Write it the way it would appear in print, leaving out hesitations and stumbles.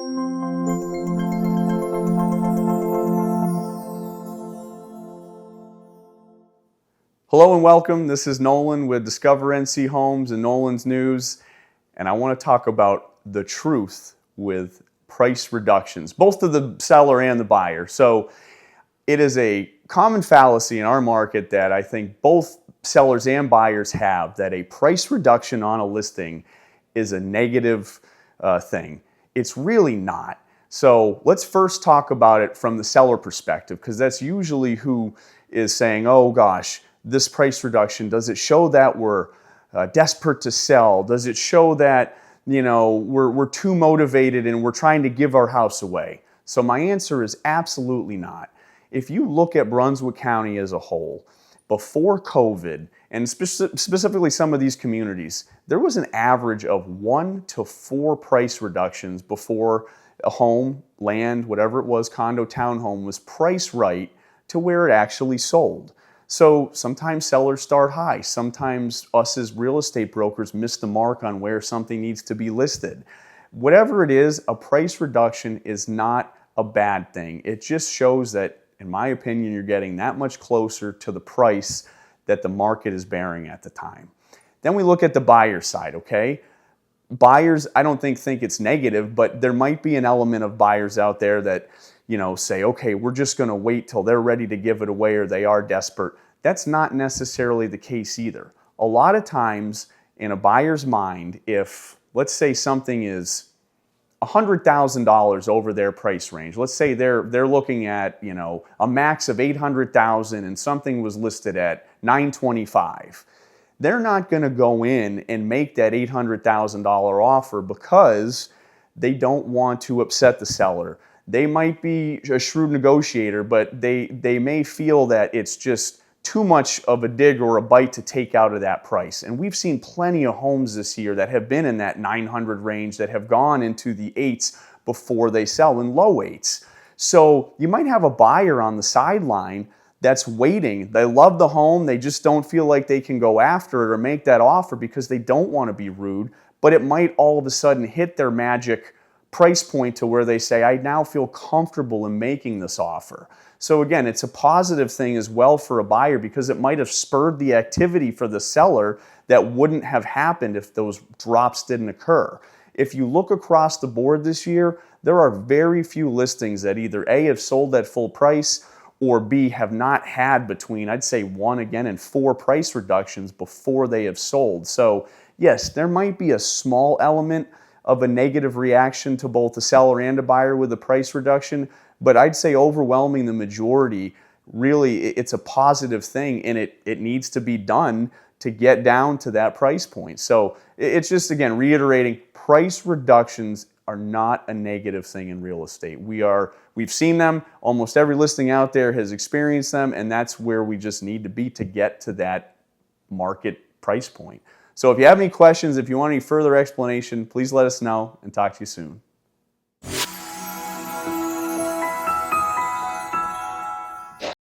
Hello and welcome. This is Nolan with Discover NC Homes and Nolan's News, and I want to talk about the truth with price reductions, both to the seller and the buyer. So it is a common fallacy in our market that I think both sellers and buyers have, that a price reduction on a listing is a negative thing. It's really not. So let's first talk about it from the seller perspective, because that's usually who is saying, oh gosh, this price reduction, does it show that we're desperate to sell? Does it show that, we're too motivated and we're trying to give our house away? So my answer is absolutely not. If you look at Brunswick County as a whole, before COVID, and specifically some of these communities, there was an average of 1 to 4 price reductions before a home, land, whatever it was, condo, townhome, was priced right to where it actually sold. So sometimes sellers start high. Sometimes us as real estate brokers miss the mark on where something needs to be listed. Whatever it is, a price reduction is not a bad thing. It just shows that, in my opinion, you're getting that much closer to the price that the market is bearing at the time. Then we look at the buyer side, okay? Buyers, I don't think it's negative, but there might be an element of buyers out there that, say, okay, we're just going to wait till they're ready to give it away or they are desperate. That's not necessarily the case either. A lot of times in a buyer's mind, if let's say something is $100,000 over their price range, let's say they're looking at, a max of $800,000 and something was listed at $925,000. They're not going to go in and make that $800,000 offer because they don't want to upset the seller. They might be a shrewd negotiator, but they may feel that it's just too much of a dig or a bite to take out of that price. And we've seen plenty of homes this year that have been in that 900 range that have gone into the 8s before they sell, in low 8s. So you might have a buyer on the sideline that's waiting. They love the home. They just don't feel like they can go after it or make that offer because they don't want to be rude, but it might all of a sudden hit their magic price point to where they say, I now feel comfortable in making this offer. So again, it's a positive thing as well for a buyer because it might have spurred the activity for the seller that wouldn't have happened if those drops didn't occur. If you look across the board this year, there are very few listings that either A, have sold at full price, or B, have not had between, I'd say, 1 again and 4 price reductions before they have sold. So yes, there might be a small element of a negative reaction to both the seller and a buyer with a price reduction, but I'd say overwhelming the majority, really it's a positive thing, and it needs to be done to get down to that price point. So it's just, again, reiterating, price reductions are not a negative thing in real estate. We've seen them. Almost every listing out there has experienced them, and that's where we just need to be to get to that market price point. So if you have any questions, if you want any further explanation, please let us know and talk to you soon.